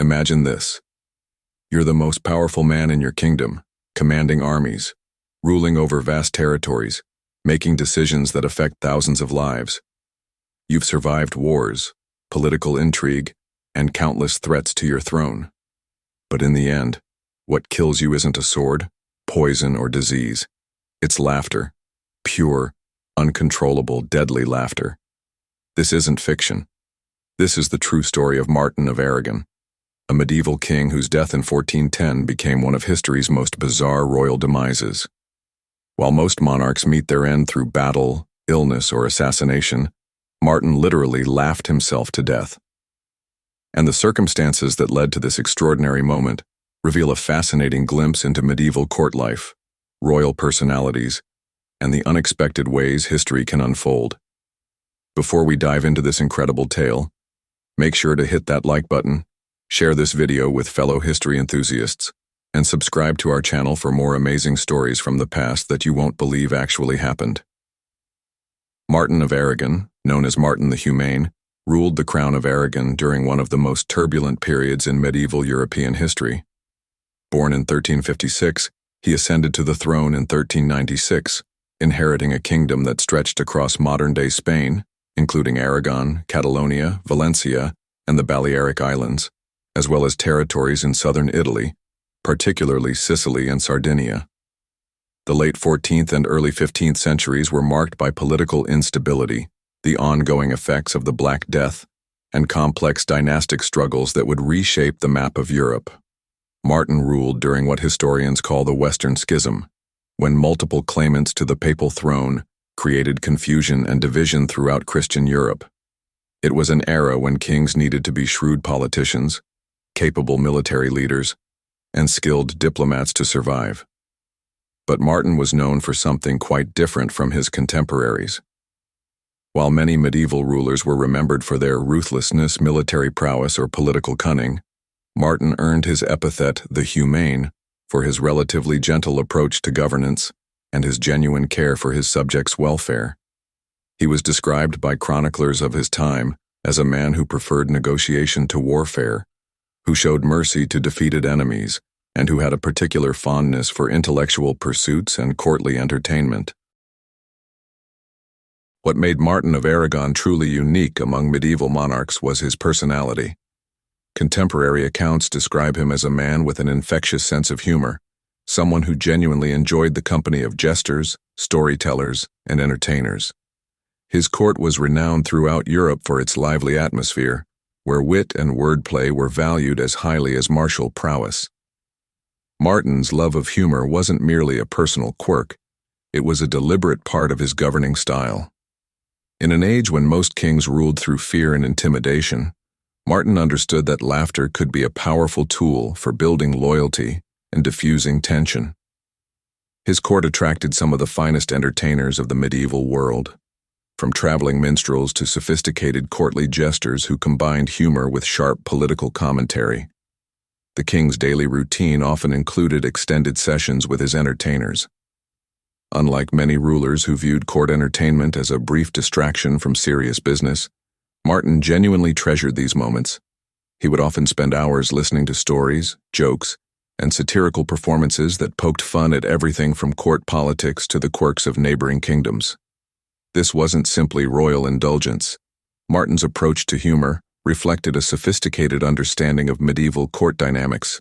Imagine this. You're the most powerful man in your kingdom, commanding armies, ruling over vast territories, making decisions that affect thousands of lives. You've survived wars, political intrigue, and countless threats to your throne. But in the end, what kills you isn't a sword, poison, or disease. It's laughter. Pure, uncontrollable, deadly laughter. This isn't fiction. This is the true story of Martin of Aragon, a medieval king whose death in 1410 became one of history's most bizarre royal demises. While most monarchs meet their end through battle, illness, or assassination, Martin literally laughed himself to death. And the circumstances that led to this extraordinary moment reveal a fascinating glimpse into medieval court life, royal personalities, and the unexpected ways history can unfold. Before we dive into this incredible tale, make sure to hit that like button, share this video with fellow history enthusiasts, and subscribe to our channel for more amazing stories from the past that you won't believe actually happened. Martin of Aragon, known as Martin the Humane, ruled the crown of Aragon during one of the most turbulent periods in medieval European history. Born in 1356, he ascended to the throne in 1396, inheriting a kingdom that stretched across modern-day Spain, including Aragon, Catalonia, Valencia, and the Balearic Islands, as well as territories in southern Italy, particularly Sicily and Sardinia. The late 14th and early 15th centuries were marked by political instability, the ongoing effects of the Black Death, and complex dynastic struggles that would reshape the map of Europe. Martin ruled during what historians call the Western Schism, when multiple claimants to the papal throne created confusion and division throughout Christian Europe. It was an era when kings needed to be shrewd politicians, capable military leaders, and skilled diplomats to survive. But Martin was known for something quite different from his contemporaries. While many medieval rulers were remembered for their ruthlessness, military prowess, or political cunning, Martin earned his epithet the Humane for his relatively gentle approach to governance and his genuine care for his subjects' welfare. He was described by chroniclers of his time as a man who preferred negotiation to warfare, who showed mercy to defeated enemies, and who had a particular fondness for intellectual pursuits and courtly entertainment. What made Martin of Aragon truly unique among medieval monarchs was his personality. Contemporary accounts describe him as a man with an infectious sense of humor, someone who genuinely enjoyed the company of jesters, storytellers, and entertainers. His court was renowned throughout Europe for its lively atmosphere, where wit and wordplay were valued as highly as martial prowess. Martin's love of humor wasn't merely a personal quirk, it was a deliberate part of his governing style. In an age when most kings ruled through fear and intimidation, Martin understood that laughter could be a powerful tool for building loyalty and diffusing tension. His court attracted some of the finest entertainers of the medieval world, from traveling minstrels to sophisticated courtly jesters who combined humor with sharp political commentary. The king's daily routine often included extended sessions with his entertainers. Unlike many rulers who viewed court entertainment as a brief distraction from serious business, Martin genuinely treasured these moments. He would often spend hours listening to stories, jokes, and satirical performances that poked fun at everything from court politics to the quirks of neighboring kingdoms. This wasn't simply royal indulgence. Martin's approach to humor reflected a sophisticated understanding of medieval court dynamics.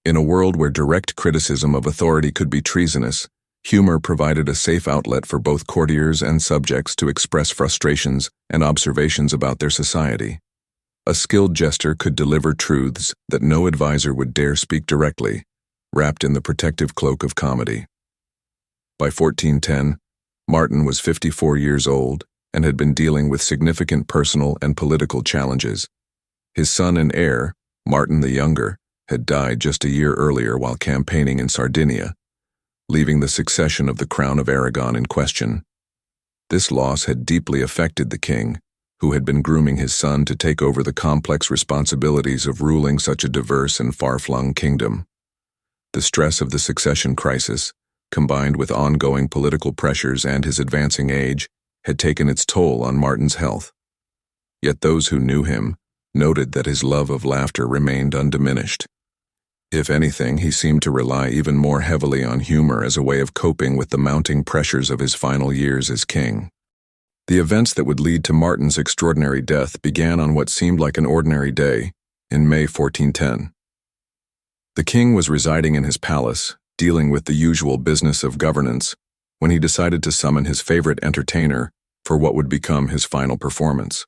In a world where direct criticism of authority could be treasonous, humor provided a safe outlet for both courtiers and subjects to express frustrations and observations about their society. A skilled jester could deliver truths that no advisor would dare speak directly, wrapped in the protective cloak of comedy. By 1410, Martin was 54 years old and had been dealing with significant personal and political challenges. His son and heir, Martin the Younger, had died just a year earlier while campaigning in Sardinia, leaving the succession of the crown of Aragon in question. This loss had deeply affected the king, who had been grooming his son to take over the complex responsibilities of ruling such a diverse and far-flung kingdom. The stress of the succession crisis, combined with ongoing political pressures and his advancing age, had taken its toll on Martin's health. Yet those who knew him noted that his love of laughter remained undiminished. If anything, he seemed to rely even more heavily on humor as a way of coping with the mounting pressures of his final years as king. The events that would lead to Martin's extraordinary death began on what seemed like an ordinary day, in May 1410. The king was residing in his palace, dealing with the usual business of governance, when he decided to summon his favorite entertainer for what would become his final performance.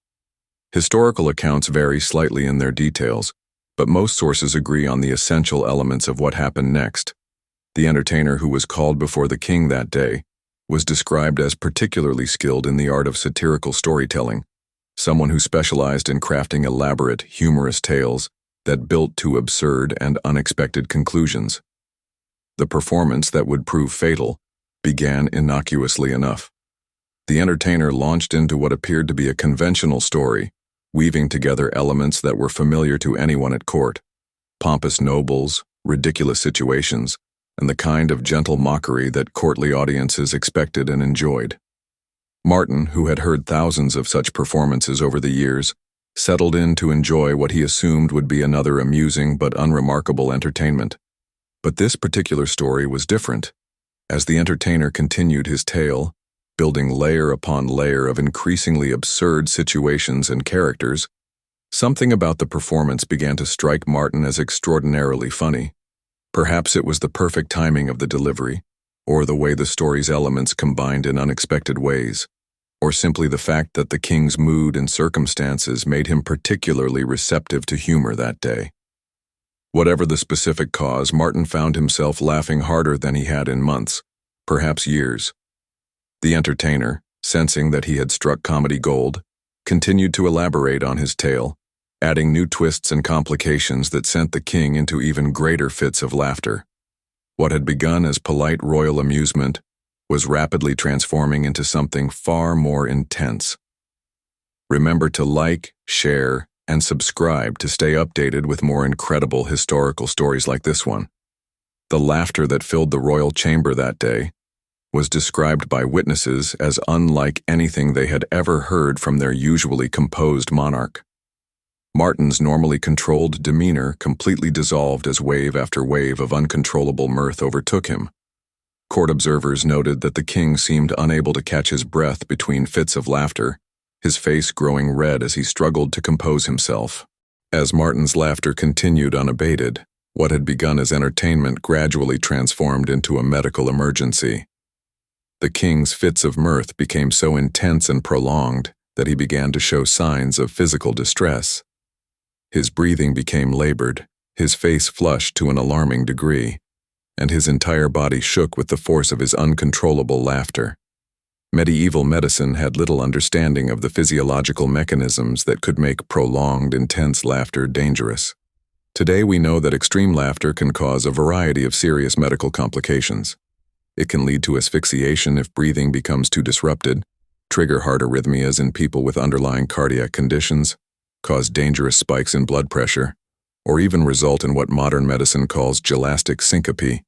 Historical accounts vary slightly in their details, but most sources agree on the essential elements of what happened next. The entertainer who was called before the king that day was described as particularly skilled in the art of satirical storytelling, someone who specialized in crafting elaborate, humorous tales that built to absurd and unexpected conclusions. The performance that would prove fatal began innocuously enough. The entertainer launched into what appeared to be a conventional story, weaving together elements that were familiar to anyone at court: pompous nobles, ridiculous situations, and the kind of gentle mockery that courtly audiences expected and enjoyed. Martin, who had heard thousands of such performances over the years, settled in to enjoy what he assumed would be another amusing but unremarkable entertainment. But this particular story was different. As the entertainer continued his tale, building layer upon layer of increasingly absurd situations and characters, something about the performance began to strike Martin as extraordinarily funny. Perhaps it was the perfect timing of the delivery, or the way the story's elements combined in unexpected ways, or simply the fact that the king's mood and circumstances made him particularly receptive to humor that day. Whatever the specific cause, Martin found himself laughing harder than he had in months, perhaps years. The entertainer, sensing that he had struck comedy gold, continued to elaborate on his tale, adding new twists and complications that sent the king into even greater fits of laughter. What had begun as polite royal amusement was rapidly transforming into something far more intense. Remember to like, share, and subscribe to stay updated with more incredible historical stories like this one. The laughter that filled the royal chamber that day was described by witnesses as unlike anything they had ever heard from their usually composed monarch. Martin's normally controlled demeanor completely dissolved as wave after wave of uncontrollable mirth overtook him. Court observers noted that the king seemed unable to catch his breath between fits of laughter, his face growing red as he struggled to compose himself. As Martin's laughter continued unabated, what had begun as entertainment gradually transformed into a medical emergency. The king's fits of mirth became so intense and prolonged that he began to show signs of physical distress. His breathing became labored, his face flushed to an alarming degree, and his entire body shook with the force of his uncontrollable laughter. Medieval medicine had little understanding of the physiological mechanisms that could make prolonged, intense laughter dangerous. Today we know that extreme laughter can cause a variety of serious medical complications. It can lead to asphyxiation if breathing becomes too disrupted, trigger heart arrhythmias in people with underlying cardiac conditions, cause dangerous spikes in blood pressure, or even result in what modern medicine calls gelastic syncope,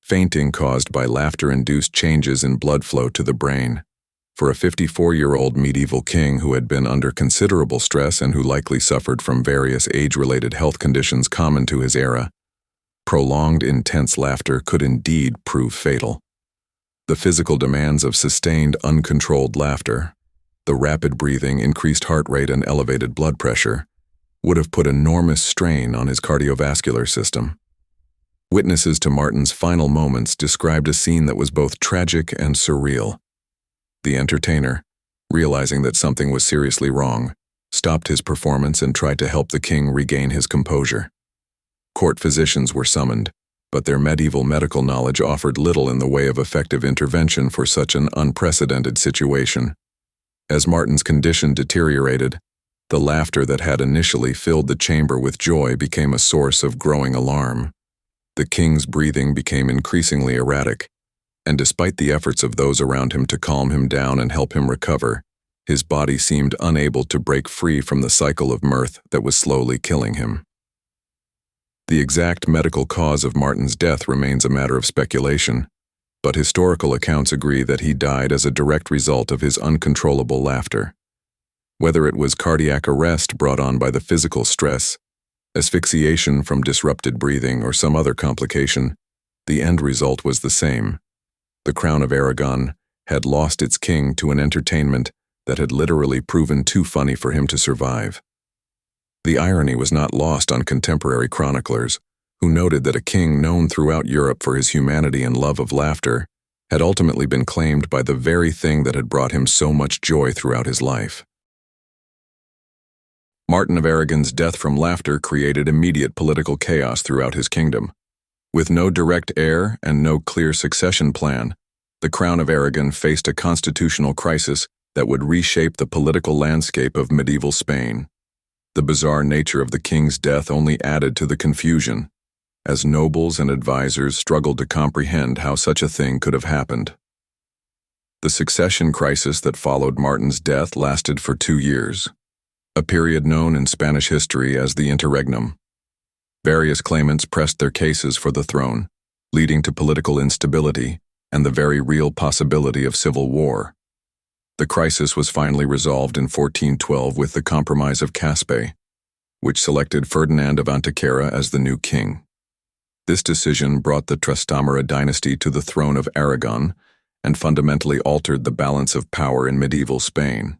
fainting caused by laughter-induced changes in blood flow to the brain. For a 54-year-old medieval king who had been under considerable stress and who likely suffered from various age-related health conditions common to his era, prolonged intense laughter could indeed prove fatal. The physical demands of sustained, uncontrolled laughter, the rapid breathing, increased heart rate, and elevated blood pressure, would have put enormous strain on his cardiovascular system. Witnesses to Martin's final moments described a scene that was both tragic and surreal. The entertainer, realizing that something was seriously wrong, stopped his performance and tried to help the king regain his composure. Court physicians were summoned, but their medieval medical knowledge offered little in the way of effective intervention for such an unprecedented situation. As Martin's condition deteriorated, the laughter that had initially filled the chamber with joy became a source of growing alarm. The king's breathing became increasingly erratic, and despite the efforts of those around him to calm him down and help him recover, his body seemed unable to break free from the cycle of mirth that was slowly killing him. The exact medical cause of Martin's death remains a matter of speculation, but historical accounts agree that he died as a direct result of his uncontrollable laughter. Whether it was cardiac arrest brought on by the physical stress, asphyxiation from disrupted breathing, or some other complication, the end result was the same. The Crown of Aragon had lost its king to an entertainment that had literally proven too funny for him to survive. The irony was not lost on contemporary chroniclers, who noted that a king known throughout Europe for his humanity and love of laughter had ultimately been claimed by the very thing that had brought him so much joy throughout his life. Martin of Aragon's death from laughter created immediate political chaos throughout his kingdom. With no direct heir and no clear succession plan, the Crown of Aragon faced a constitutional crisis that would reshape the political landscape of medieval Spain. The bizarre nature of the king's death only added to the confusion, as nobles and advisors struggled to comprehend how such a thing could have happened. The succession crisis that followed Martin's death lasted for 2 years, a period known in Spanish history as the Interregnum. Various claimants pressed their cases for the throne, leading to political instability and the very real possibility of civil war. The crisis was finally resolved in 1412 with the Compromise of Caspe, which selected Ferdinand of Antequera as the new king. This decision brought the Trastamara dynasty to the throne of Aragon and fundamentally altered the balance of power in medieval Spain.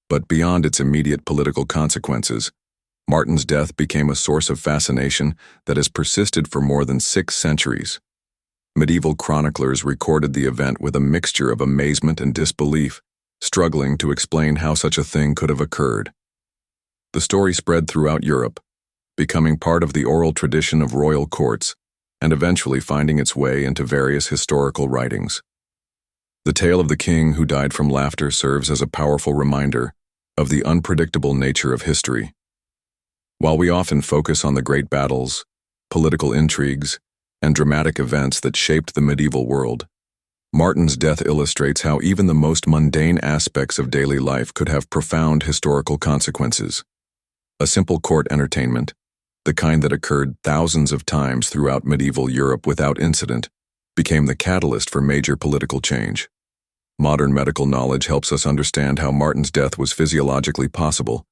But beyond its immediate political consequences, Martin's death became a source of fascination that has persisted for more than 6 centuries. Medieval chroniclers recorded the event with a mixture of amazement and disbelief, struggling to explain how such a thing could have occurred. The story spread throughout Europe, becoming part of the oral tradition of royal courts, and eventually finding its way into various historical writings. The tale of the king who died from laughter serves as a powerful reminder of the unpredictable nature of history. While we often focus on the great battles, political intrigues, and dramatic events that shaped the medieval world, Martin's death illustrates how even the most mundane aspects of daily life could have profound historical consequences. A simple court entertainment, the kind that occurred thousands of times throughout medieval Europe without incident, became the catalyst for major political change. Modern medical knowledge helps us understand how Martin's death was physiologically possible,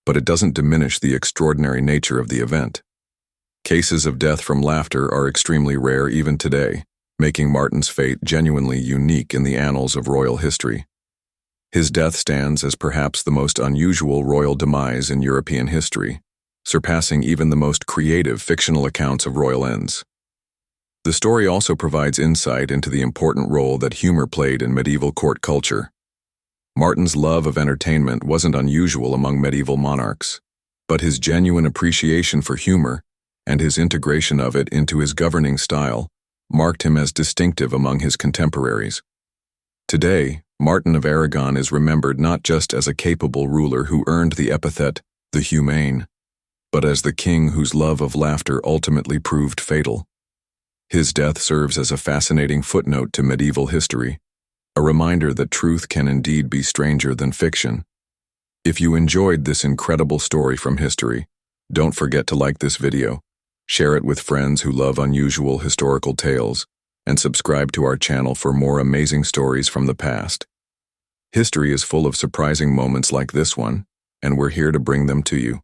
but it doesn't diminish the extraordinary nature of the event. Cases of death from laughter are extremely rare even today, making Martin's fate genuinely unique in the annals of royal history. His death stands as perhaps the most unusual royal demise in European history, surpassing even the most creative fictional accounts of royal ends. The story also provides insight into the important role that humor played in medieval court culture. Martin's love of entertainment wasn't unusual among medieval monarchs, but his genuine appreciation for humor and his integration of it into his governing style marked him as distinctive among his contemporaries. Today, Martin of Aragon is remembered not just as a capable ruler who earned the epithet the Humane, but as the king whose love of laughter ultimately proved fatal. His death serves as a fascinating footnote to medieval history, a reminder that truth can indeed be stranger than fiction. If you enjoyed this incredible story from history, don't forget to like this video, share it with friends who love unusual historical tales, and subscribe to our channel for more amazing stories from the past. History is full of surprising moments like this one, and we're here to bring them to you.